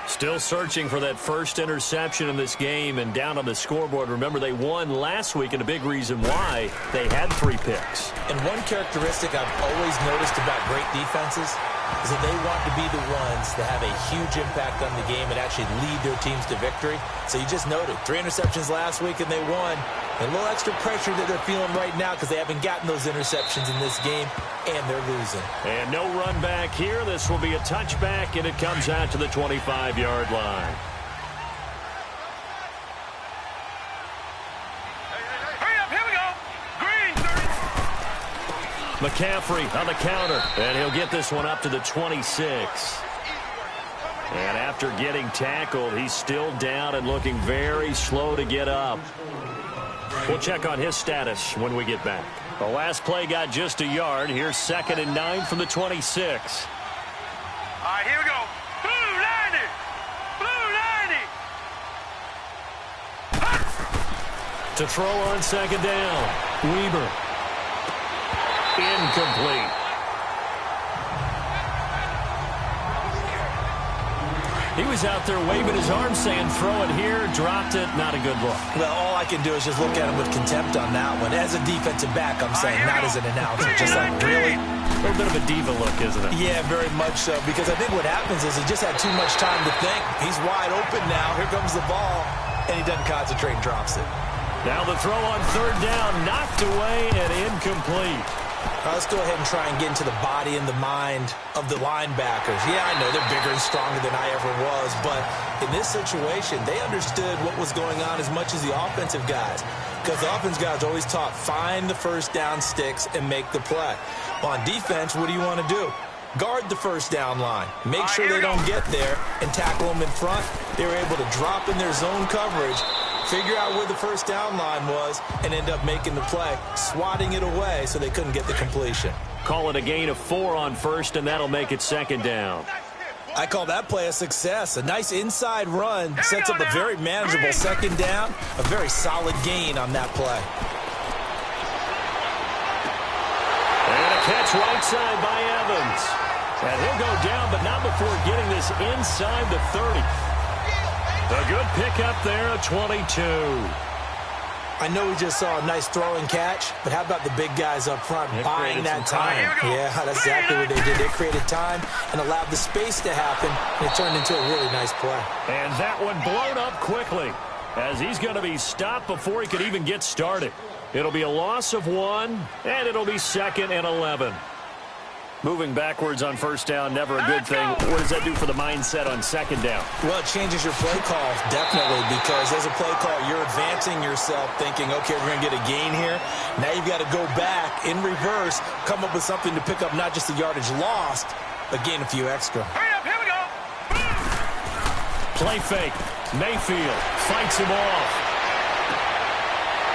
Still searching for that first interception in this game and down on the scoreboard. Remember, they won last week, and a big reason why they had 3 picks. And one characteristic I've always noticed about great defenses is that they want to be the ones that have a huge impact on the game and actually lead their teams to victory. So you just noted 3 interceptions last week and they won. And a little extra pressure that they're feeling right now because they haven't gotten those interceptions in this game, and they're losing. And no run back here. This will be a touchback, and it comes out to the 25-yard line. Hurry up, here we go. Green, 30. McCaffrey on the counter, and he'll get this one up to the 26. And after getting tackled, he's still down and looking very slow to get up. We'll check on his status when we get back. The last play got just a yard. Here's 2nd and 9 from the 26. All right, here we go. Blue 90. Blue 90. To throw on 2nd down. Weber. Incomplete. He was out there waving his arm saying, throw it here, dropped it, not a good look. Well, all I can do is just look at him with contempt on that one. As a defensive back, I'm saying, not as an announcer. Just like, really? A little bit of a diva look, isn't it? Yeah, very much so. Because I think what happens is he just had too much time to think. He's wide open now. Here comes the ball. And he doesn't concentrate and drops it. Now the throw on 3rd down, knocked away and incomplete. Let's go ahead and try and get into the body and the mind of the linebackers. Yeah, I know they're bigger and stronger than I ever was, but in this situation, they understood what was going on as much as the offensive guys. Because the offensive guys always taught, find the first down sticks and make the play. Well, on defense, what do you want to do? Guard the first down line. Make sure they don't get there and tackle them in front. They were able to drop in their zone coverage, figure out where the first down line was, and end up making the play, swatting it away so they couldn't get the completion. Call it a gain of 4 on 1st, and that'll make it 2nd down. I call that play a success. A nice inside run sets up a very manageable 2nd down, a very solid gain on that play. And a catch right side by Evans. And he'll go down, but not before getting this inside the 30. A good pickup there, a 22. I know we just saw a nice throw and catch, but how about the big guys up front buying that time? Yeah, that's exactly what they did. They created time and allowed the space to happen, and it turned into a really nice play. And that one blown up quickly as he's going to be stopped before he could even get started. It'll be a loss of 1, and it'll be 2nd and 11. Moving backwards on 1st down, never a good thing. What does that do for the mindset on 2nd down? Well, it changes your play call, definitely, because as a play call, you're advancing yourself thinking, okay, we're going to get a gain here. Now you've got to go back in reverse, come up with something to pick up not just the yardage lost, but gain a few extra. Hurry up, here we go. Play fake. Mayfield fights him off.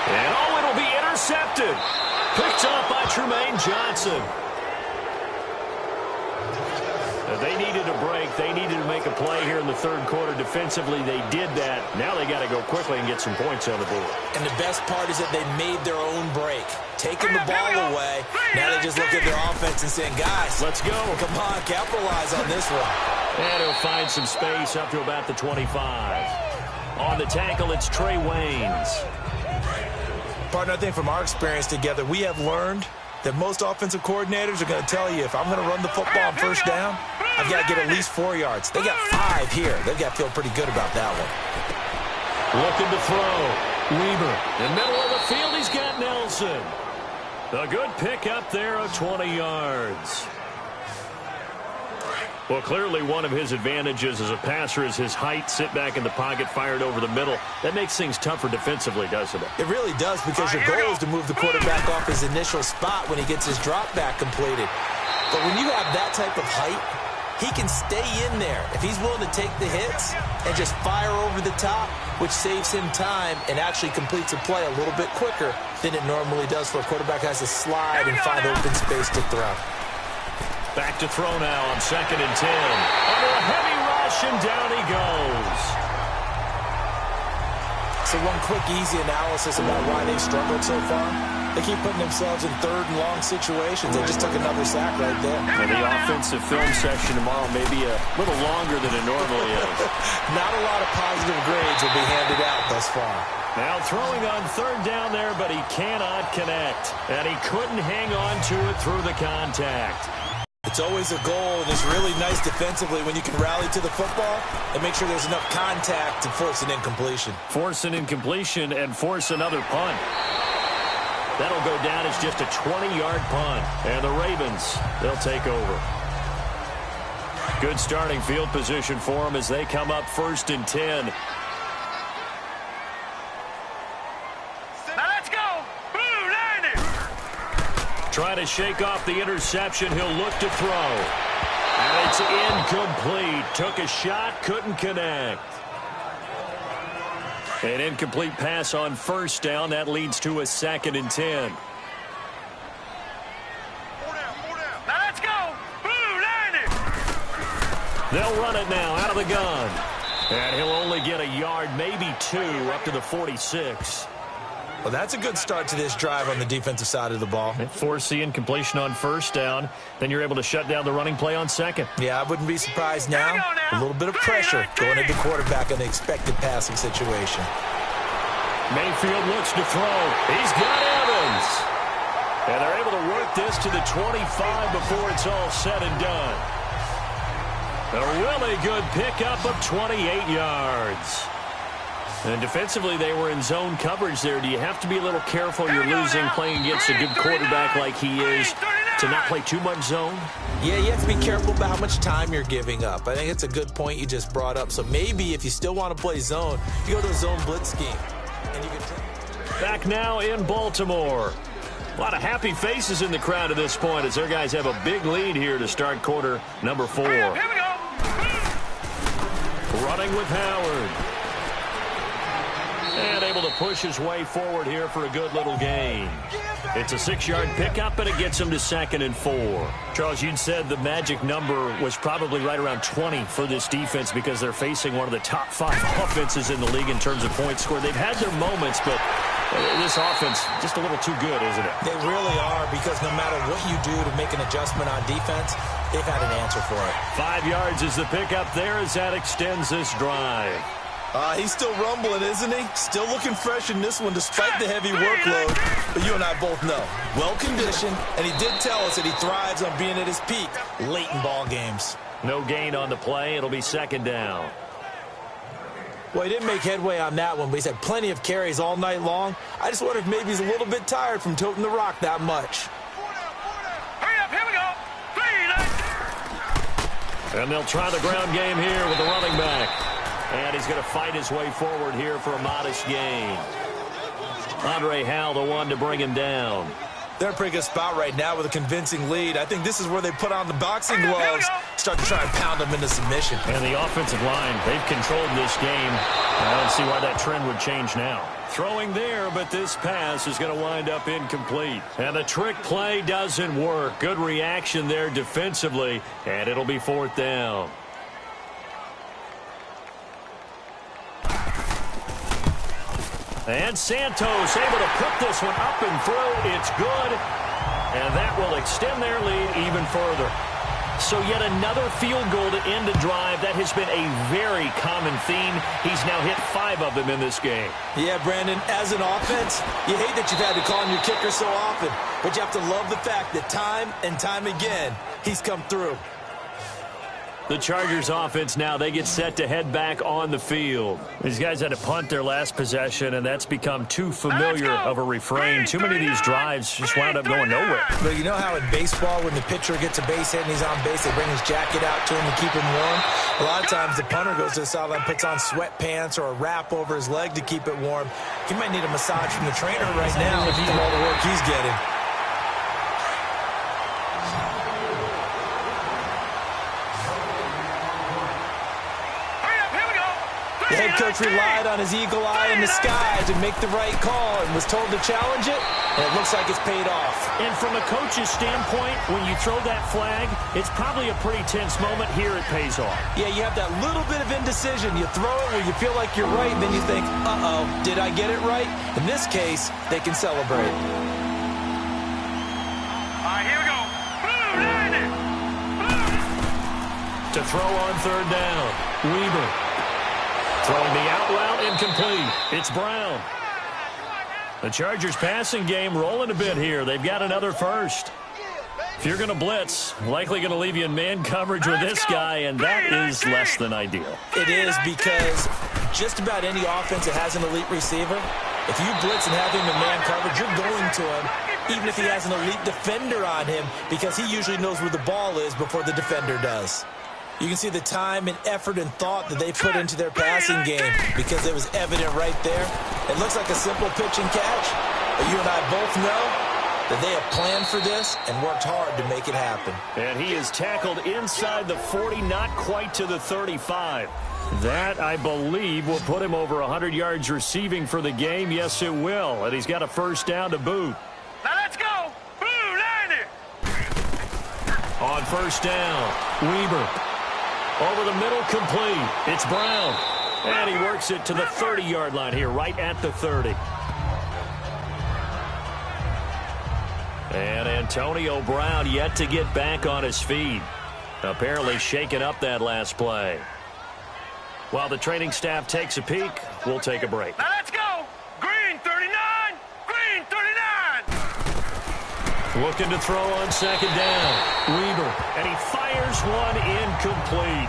And it'll be intercepted. Picked up by Trumaine Johnson. They needed a break. They needed to make a play here in the third quarter. Defensively, they did that. Now they got to go quickly and get some points on the board. And the best part is that they made their own break. Taking the ball away, now they just look at their offense and saying, guys, let's go. Come on, capitalize on this one. And he'll find some space up to about the 25. On the tackle, it's Trey Waynes. Partner, I think from our experience together, we have learned that most offensive coordinators are going to tell you, if I'm going to run the football on first down, I've got to get at least 4 yards. They got 5 here. They've got to feel pretty good about that one. Looking to throw. Weber. In the middle of the field, he's got Nelson. A good pick up there of 20 yards. Well, clearly one of his advantages as a passer is his height. Sit back in the pocket, fired over the middle. That makes things tougher defensively, doesn't it? It really does, because your goal is to move the quarterback off his initial spot when he gets his drop back completed. But when you have that type of height, he can stay in there if he's willing to take the hits and just fire over the top, which saves him time and actually completes a play a little bit quicker than it normally does, for a quarterback has to slide and find open space to throw. Back to throw now on 2nd and 10. Under a heavy rush, and down he goes. So one quick, easy analysis about why they've struggled so far. They keep putting themselves in 3rd and long situations. They just took another sack right there. And the offensive film session tomorrow may be a little longer than it normally is. Not a lot of positive grades will be handed out thus far. Now throwing on 3rd down there, but he cannot connect. And he couldn't hang on to it through the contact. It's always a goal, and it's really nice defensively when you can rally to the football and make sure there's enough contact to force an incompletion. Force an incompletion and force another punt. That'll go down as just a 20-yard punt. And the Ravens, they'll take over. Good starting field position for them as they come up 1st and 10. Now let's go. Blue line. Trying to shake off the interception. He'll look to throw. And it's incomplete. Took a shot, couldn't connect. An incomplete pass on 1st down. That leads to a 2nd and 10. Now let's go. Blue line. They'll run it now out of the gun. And he'll only get a yard, maybe 2, up to the 46. Well, that's a good start to this drive on the defensive side of the ball. Force the incompletion on 1st down. Then you're able to shut down the running play on 2nd. Yeah, I wouldn't be surprised now. A little bit of pressure going into quarterback in the expected passing situation. Mayfield looks to throw. He's got Evans. And they're able to work this to the 25 before it's all said and done. A really good pickup of 28 yards. And defensively, they were in zone coverage there. Do you have to be a little careful? You're losing, playing against a good quarterback like he is, to not play too much zone? Yeah, you have to be careful about how much time you're giving up. I think it's a good point you just brought up. So maybe if you still want to play zone, you go to a zone blitz scheme. And you can Back now in Baltimore. A lot of happy faces in the crowd at this point as their guys have a big lead here to start quarter number 4. Here we go. Running with Howard. And able to push his way forward here for a good little gain. It's a 6-yard pickup, and it gets him to 2nd and 4. Charles, you'd said the magic number was probably right around 20 for this defense because they're facing one of the top 5 offenses in the league in terms of points scored. They've had their moments, but this offense just a little too good, isn't it? They really are, because no matter what you do to make an adjustment on defense, they've had an answer for it. 5 yards is the pickup there as that extends this drive. He's still rumbling, isn't he? Still looking fresh in this one despite the heavy workload. But you and I both know, well-conditioned, and he did tell us that he thrives on being at his peak late in ball games. No gain on the play. It'll be 2nd down. Well, he didn't make headway on that one, but he's had plenty of carries all night long. I just wonder if maybe he's a little bit tired from toting the rock that much. Hurry up. Here we go. And they'll try the ground game here with the running back. And he's going to fight his way forward here for a modest gain. Andre Howell, the one to bring him down. They're in a pretty good spot right now with a convincing lead. I think this is where they put on the boxing gloves, start to try and pound them into submission. And the offensive line, they've controlled this game. I don't see why that trend would change now. Throwing there, but this pass is going to wind up incomplete. And the trick play doesn't work. Good reaction there defensively, and it'll be 4th down. And Santos able to put this one up and through. It's good. And that will extend their lead even further. So yet another field goal to end a drive. That has been a very common theme. He's now hit 5 of them in this game. Yeah, Brandon, as an offense, you hate that you've had to call on your kicker so often. But you have to love the fact that time and time again, he's come through. The Chargers offense now, they get set to head back on the field. These guys had to punt their last possession, and that's become too familiar of a refrain. Too many of these drives just wound up going nowhere. But you know how in baseball, when the pitcher gets a base hit and he's on base, they bring his jacket out to him to keep him warm? A lot of times the punter goes to the sideline, puts on sweatpants or a wrap over his leg to keep it warm. He might need a massage from the trainer right now from all the work he's getting. The head coach relied on his eagle eye in the sky to make the right call and was told to challenge it, and it looks like it's paid off. And from a coach's standpoint, when you throw that flag, it's probably a pretty tense moment. Here it pays off. Yeah, you have that little bit of indecision. You throw it where you feel like you're right, and then you think, uh-oh, did I get it right? In this case, they can celebrate. All right, here we go. Blue, landing. To throw on 3rd down, Weaver. Throwing the out route incomplete. It's Brown. The Chargers passing game rolling a bit here. They've got another first. If you're going to blitz, likely going to leave you in man coverage with this guy, and that is less than ideal. It is, because just about any offense that has an elite receiver, if you blitz and have him in man coverage, you're going to him, even if he has an elite defender on him, because he usually knows where the ball is before the defender does. You can see the time and effort and thought that they put into their passing game, because it was evident right there. It looks like a simple pitch and catch, but you and I both know that they have planned for this and worked hard to make it happen. And he is tackled inside the 40, not quite to the 35. That, I believe, will put him over 100 yards receiving for the game. Yes, it will. And he's got a 1st down to boot. Now let's go. Blue, landing. On 1st down, Weaver. Over the middle, complete. It's Brown. And he works it to the 30-yard line here, right at the 30. And Antonio Brown yet to get back on his feet. Apparently shaking up that last play. While the training staff takes a peek, we'll take a break. Now let's go. Green 39. Green 39. Looking to throw on 2nd down. Weaver. And he fires one incomplete.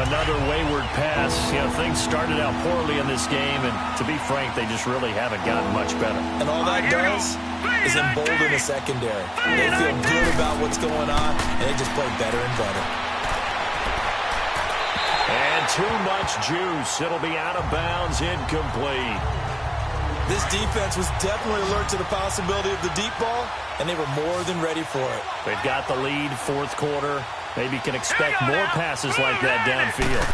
Another wayward pass. You know, things started out poorly in this game, and to be frank, they just really haven't gotten much better. And all that does is embolden the secondary. They feel good about what's going on, and they just play better and better. And too much juice. It'll be out of bounds, incomplete. This defense was definitely alert to the possibility of the deep ball, and they were more than ready for it. They've got the lead, 4th quarter. Maybe can expect more passes like that downfield.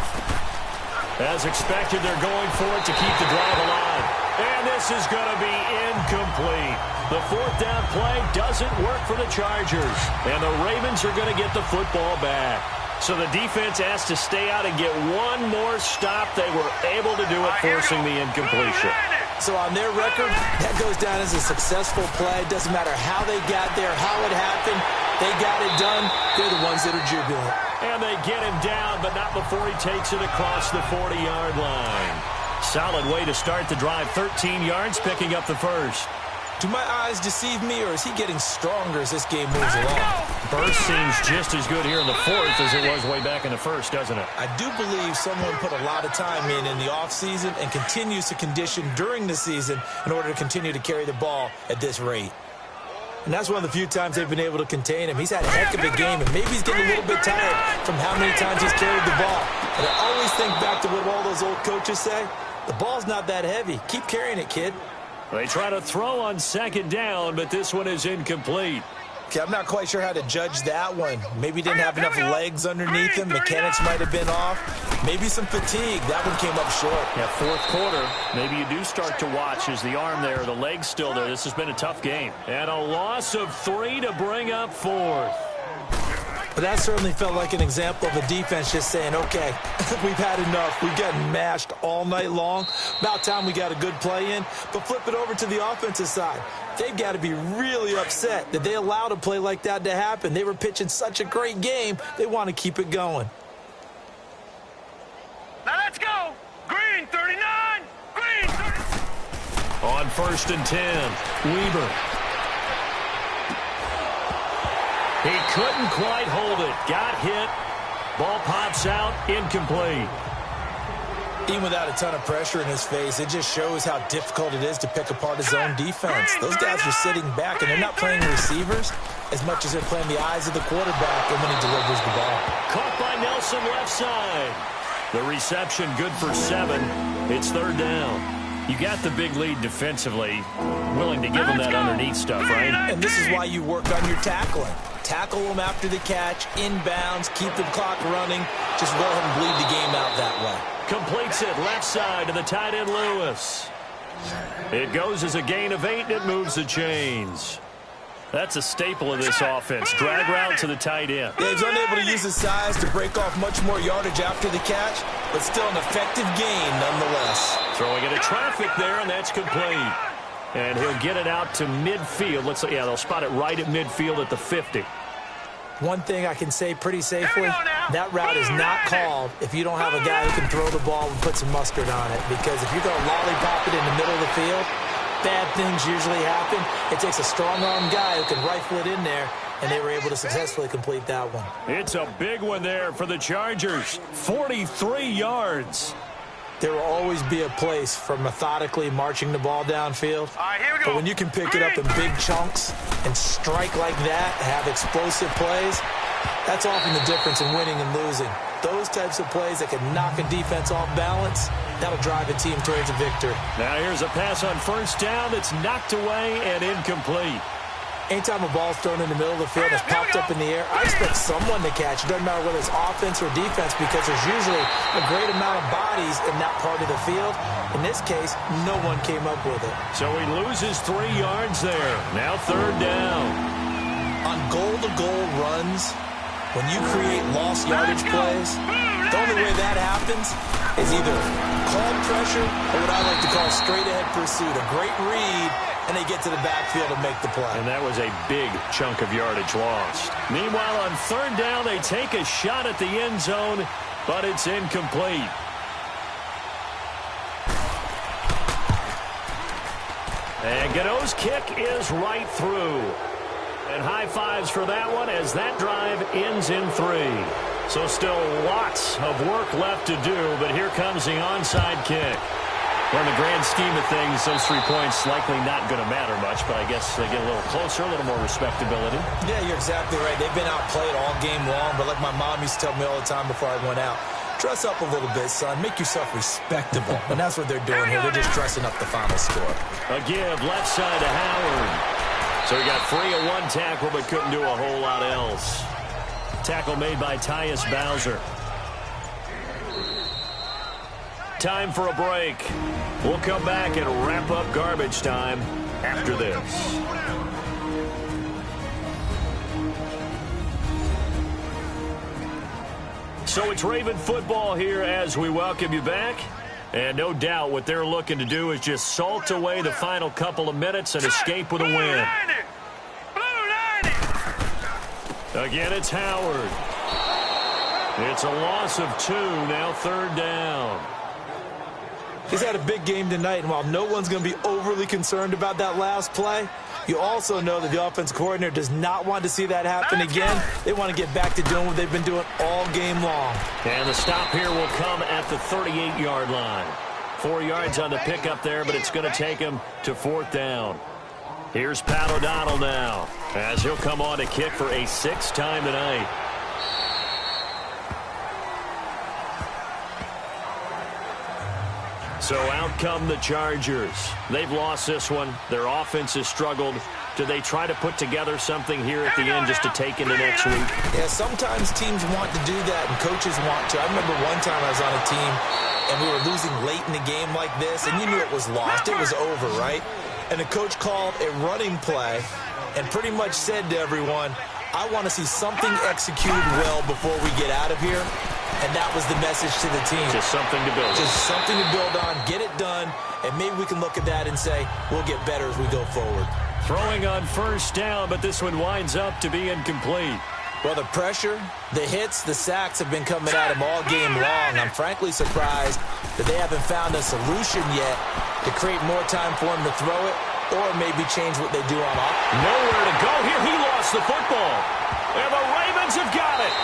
As expected, they're going for it to keep the drive alive. And this is going to be incomplete. The 4th down play doesn't work for the Chargers. And the Ravens are going to get the football back. So the defense has to stay out and get one more stop. They were able to do it, forcing the incompletion. So on their record, that goes down as a successful play. Doesn't matter how they got there, how it happened. They got it done. They're the ones that are jubilant. And they get him down, but not before he takes it across the 40-yard line. Solid way to start the drive. 13 yards, picking up the first. Do my eyes deceive me, or is he getting stronger as this game moves along? Burst seems just as good here in the 4th as it was way back in the 1st, doesn't it? I do believe someone put a lot of time in the offseason and continues to condition during the season in order to continue to carry the ball at this rate. And that's one of the few times they've been able to contain him. He's had a heck of a game, and maybe he's getting a little bit tired from how many times he's carried the ball. And I always think back to what all those old coaches say. The ball's not that heavy. Keep carrying it, kid. They try to throw on second down, but this one is incomplete. Okay, I'm not quite sure how to judge that one. Maybe didn't have enough legs underneath him. Mechanics might have been off. Maybe some fatigue. That one came up short. Yeah, fourth quarter, maybe you do start to watch as the arm there, the leg's still there. This has been a tough game. And a loss of 3 to bring up fourth. But that certainly felt like an example of a defense just saying, okay, we've had enough. We've gotten mashed all night long. About time we got a good play in. But flip it over to the offensive side. They've got to be really upset that they allowed a play like that to happen. They were pitching such a great game, they want to keep it going. Now let's go. Green 39. Green 39. On 1st and 10, Weber. He couldn't quite hold it. Got hit. Ball pops out. Incomplete. Even without a ton of pressure in his face, it just shows how difficult it is to pick apart his own defense. Those guys are sitting back, and they're not playing receivers as much as they're playing the eyes of the quarterback and when he delivers the ball. Caught by Nelson left side. The reception good for 7. It's 3rd down. You got the big lead defensively. Willing to give them that underneath stuff, right? And this is why you work on your tackling. Tackle them after the catch, inbounds, keep the clock running. Just go ahead and bleed the game out that way. Completes it left side to the tight end Lewis. It goes as a gain of 8, and it moves the chains. That's a staple of this offense. Drag route to the tight end. Yeah, he's unable to use his size to break off much more yardage after the catch, but still an effective gain nonetheless. Throwing into traffic there, and that's complete. And he'll get it out to midfield. Yeah, they'll spot it right at midfield at the 50. One thing I can say pretty safely, that route is not called if you don't have a guy who can throw the ball and put some mustard on it. Because if you're going to lollipop it in the middle of the field, bad things usually happen. It takes a strong-arm guy who can rifle it in there, and they were able to successfully complete that one. It's a big one there for the Chargers. 43 yards. There will always be a place for methodically marching the ball downfield. All right, here we go. But when you can pick it up in big chunks and strike like that, have explosive plays, that's often the difference in winning and losing. Those types of plays that can knock a defense off balance, that'll drive a team towards a victory. Now here's a pass on 1st down that's knocked away and incomplete. Anytime a ball's thrown in the middle of the field that's popped up in the air, I expect someone to catch. It doesn't matter whether it's offense or defense because there's usually a great amount of bodies in that part of the field. In this case, no one came up with it. So he loses 3 yards there. Now 3rd down. On goal-to-goal runs, when you create lost yardage plays, the only way that happens is either called pressure or what I like to call straight-ahead pursuit. A great read, and they get to the backfield and make the play. And that was a big chunk of yardage lost. Meanwhile, on 3rd down, they take a shot at the end zone, but it's incomplete. And Gano's kick is right through. And high fives for that one as that drive ends in 3. So still lots of work left to do, but here comes the onside kick. Well, in the grand scheme of things, those 3 points likely not going to matter much, but I guess they get a little closer, a little more respectability. Yeah, you're exactly right. They've been outplayed all game long, but like my mom used to tell me all the time before I went out, dress up a little bit, son. Make yourself respectable. And that's what they're doing here. They're just dressing up the final score. A give left side to Howard. So he got free of 1 tackle, but couldn't do a whole lot else. Tackle made by Tyus Bowser. Time for a break. We'll come back and wrap up garbage time after this. So it's Raven football here as we welcome you back. And no doubt what they're looking to do is just salt away the final couple of minutes and escape with a win. Again, it's Howard. It's a loss of 2, now 3rd down. He's had a big game tonight, and while no one's going to be overly concerned about that last play, you also know that the offense coordinator does not want to see that happen again. They want to get back to doing what they've been doing all game long. And the stop here will come at the 38-yard line. 4 yards on the pickup there, but it's going to take him to 4th down. Here's Pat O'Donnell now, as he'll come on to kick for a 6th time tonight. So out come the Chargers. They've lost this one. Their offense has struggled. Do they try to put together something here at the end just to take into next week? Yeah, sometimes teams want to do that and coaches want to. I remember one time I was on a team and we were losing late in a game like this, and you knew it was lost. It was over, right? And the coach called a running play and pretty much said to everyone, I want to see something executed well before we get out of here. And that was the message to the team. Just something to build on. Just something to build on, get it done, and maybe we can look at that and say, we'll get better as we go forward. Throwing on first down, but this one winds up to be incomplete. Well, the pressure, the hits, the sacks have been coming at him all game long. I'm frankly surprised that they haven't found a solution yet to create more time for him to throw it or maybe change what they do on offense. Nowhere to go here. He lost the football. And the Ravens have got it.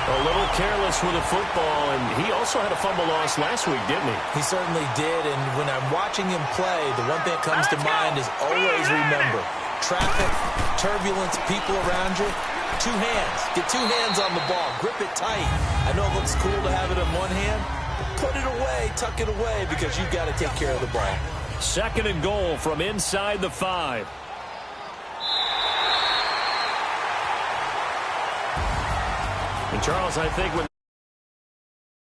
A little careless with the football, and he also had a fumble loss last week, didn't he? He certainly did, and when I'm watching him play, the one thing that comes to mind is always remember, traffic, turbulence, people around you, two hands. Get two hands on the ball. Grip it tight. I know it looks cool to have it in one hand, but put it away, tuck it away, because you've got to take care of the ball. 2nd and goal from inside the 5. And Charles, I think when